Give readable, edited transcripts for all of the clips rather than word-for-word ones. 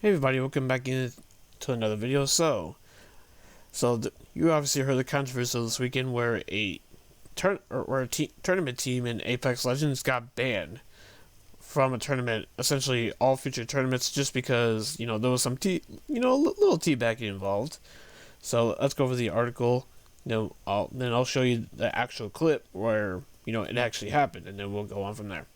Hey everybody, welcome back into another video. You obviously heard the controversy this weekend where tournament team in Apex Legends got banned from a tournament, essentially all future tournaments, just because there was some little teabagging involved. So let's go over the article. I'll show you the actual clip where it actually happened, and then we'll go on from there.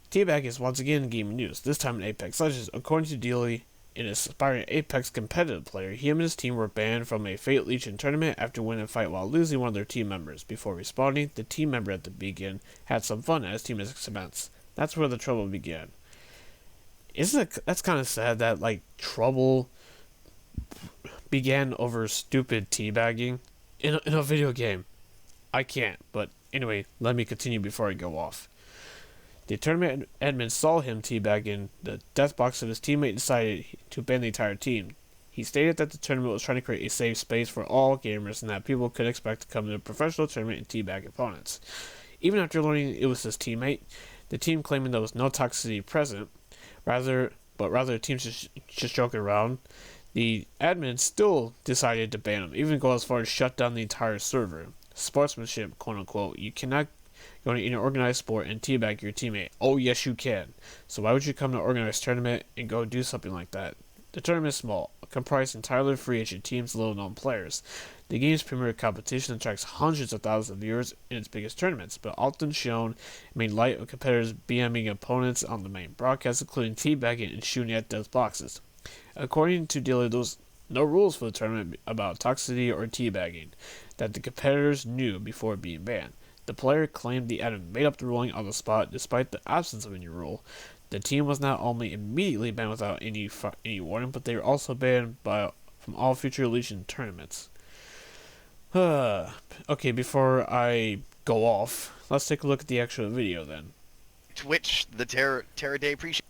Teabag is once again in gaming news, this time in Apex Legends. According to Dealey, an aspiring Apex competitive player, he and his team were banned from a Fate Legion tournament after winning a fight while losing one of their team members. Before responding, the team member at the beginning had some fun at his teammate's expense. That's where the trouble began. That's kind of sad that trouble began over stupid teabagging in a video game. I can't, but anyway, let me continue before I go off. The tournament admin saw him teabagging the death box of his teammate and decided to ban the entire team. He stated that the tournament was trying to create a safe space for all gamers and that people could expect to come to a professional tournament and teabag opponents. Even after learning it was his teammate, the team claiming there was no toxicity present, rather the team just joking around, the admin still decided to ban him, even go as far as shut down the entire server. Sportsmanship, quote unquote. You cannot go to an organized sport and teabag your teammate. Oh yes you can. So why would you come to an organized tournament and go do something like that? The tournament is small, comprised entirely of free agent teams and little known players. The game's premier competition attracts hundreds of thousands of viewers in its biggest tournaments, but often shown in made light of competitors BMing opponents on the main broadcast, including teabagging and shooting at death boxes. According to Dealer, there was no rules for the tournament about toxicity or teabagging that the competitors knew before being banned. The player claimed the admin made up the ruling on the spot despite the absence of any rule. The team was not only immediately banned without any warning, but they were also banned from all future Legion tournaments. Okay, before I go off, let's take a look at the actual video then. Twitch, the Terror Day appreciate.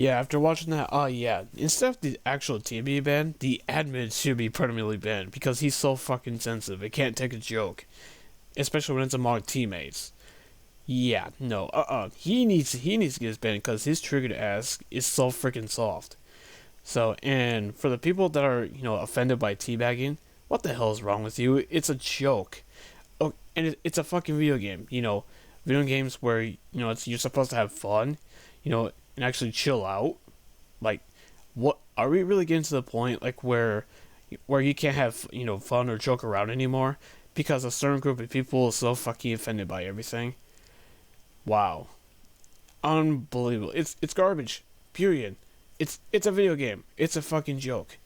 Yeah, after watching that, yeah, instead of the actual team being banned, the admin should be permanently banned because he's so fucking sensitive. It can't take a joke, especially when it's among teammates. Yeah, no, he needs to get his banned because his trigger to ask is so freaking soft. So, and for the people that are offended by teabagging, what the hell is wrong with you? It's a joke. Oh, and it's a fucking video game. Video games where you're supposed to have fun. And actually chill out. Like, what are we really getting to the point where you can't have fun or joke around anymore because a certain group of people is so fucking offended by everything? Wow, unbelievable. It's garbage. Period. It's a video game. It's a fucking joke.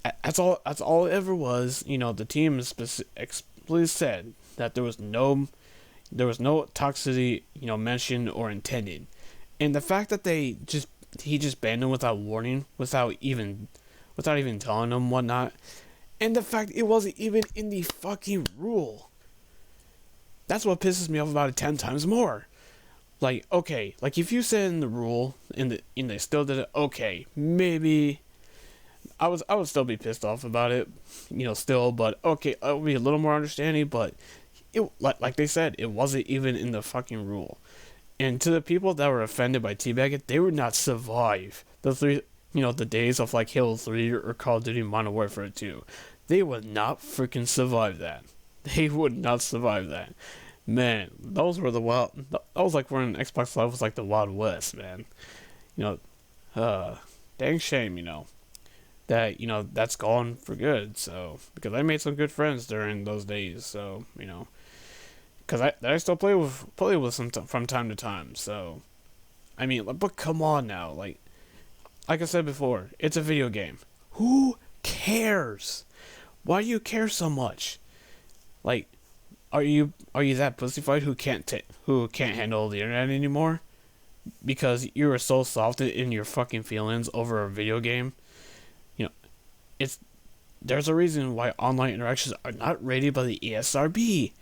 That's all it ever was. The team explicitly said that there was no toxicity mentioned or intended. And the fact that he just banned him without warning, without even telling him whatnot, and the fact it wasn't even in the fucking rule. That's what pisses me off about it 10 times more. Okay, if you said in the rule and they still did it, okay, maybe I would still be pissed off about it, still, but okay, I would be a little more understanding, but like they said, it wasn't even in the fucking rule. And to the people that were offended by teabagging, they would not survive the days of like Halo 3 or Call of Duty Modern Warfare 2. They would not freaking survive that. They would not survive that. Man, those were the wild. That was like when Xbox Live was like the Wild West, man. You dang shame, that that's gone for good. So because I made some good friends during those days. So because I still play with some from time to time. So I mean, but come on now, like I said before, it's a video game. Who cares? Why do you care so much? Like, are you that pussyfied who can't handle the internet anymore? Because you are so soft in your fucking feelings over a video game. You know, it's there's a reason why online interactions are not rated by the ESRB.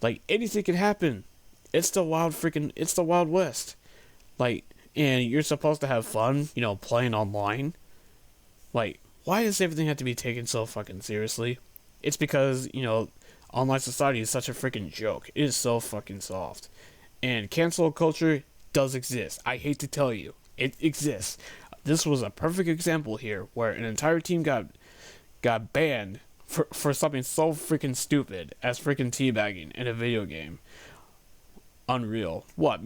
Like anything can happen. It's the Wild West. Like, and you're supposed to have fun, playing online. Like, why does everything have to be taken so fucking seriously? It's because, online society is such a freaking joke. It is so fucking soft. And cancel culture does exist. I hate to tell you. It exists. This was a perfect example here where an entire team got banned for something so freaking stupid as freaking teabagging in a video game. Unreal. What?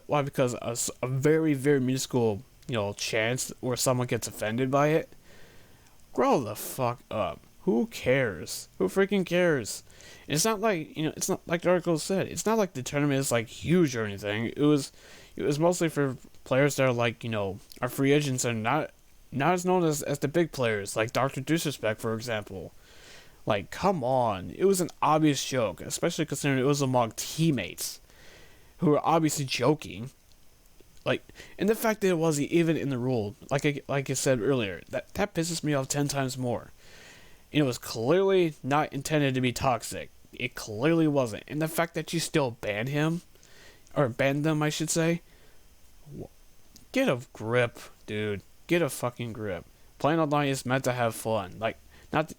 Why? Because a very, very minuscule, chance where someone gets offended by it? Grow the fuck up. Who cares? Who freaking cares? And it's not like, it's not like the article said. It's not like the tournament is like huge or anything. It was mostly for players that are like, are free agents and not as known as the big players, like Dr. Disrespect, for example. Like, come on. It was an obvious joke, especially considering it was among teammates who were obviously joking. Like, and the fact that it wasn't even in the rule, like I said earlier, that pisses me off 10 times more. And it was clearly not intended to be toxic. It clearly wasn't. And the fact that you still banned him, or banned them, I should say, get a grip, dude. Get a fucking grip. Playing online is meant to have fun. Like, not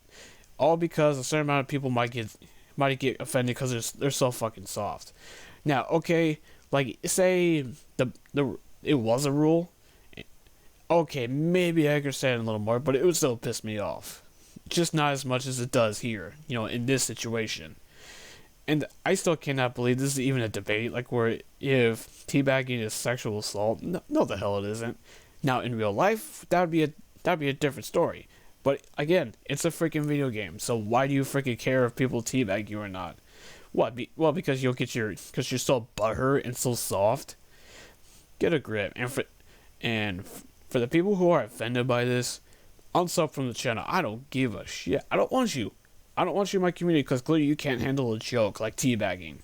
all because a certain amount of people might get offended because they're so fucking soft. Now, okay, like say it was a rule. Okay, maybe I could understand a little more, but it would still piss me off. Just not as much as it does here, in this situation. And I still cannot believe this is even a debate, like where if teabagging is sexual assault. No, the hell it isn't. Now in real life, that'd be a different story. But again, it's a freaking video game, so why do you freaking care if people teabag you or not? What? Well, because because you're so butthurt and so soft. Get a grip, and for the people who are offended by this, unsub from the channel. I don't give a shit. I don't want you. I don't want you in my community because clearly you can't handle a joke like teabagging.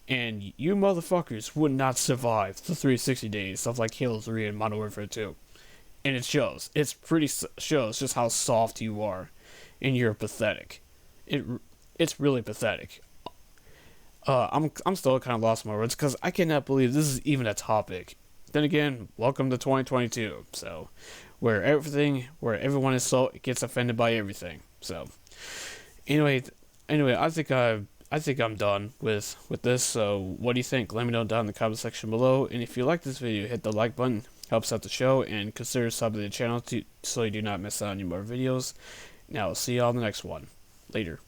And you motherfuckers would not survive the 360 days of like Halo 3 and Modern Warfare 2. And it shows. Shows just how soft you are. And you're pathetic. It's really pathetic. I'm still kind of lost in my words because I cannot believe this is even a topic. Then again, welcome to 2022. So, where everyone is so gets offended by everything. So, anyway, I think I'm done with this. So, what do you think? Let me know down in the comment section below. And if you like this video, hit the like button. Helps out the show, and consider subbing to the channel so you do not miss out on any more videos. Now, I'll see you all in the next one. Later.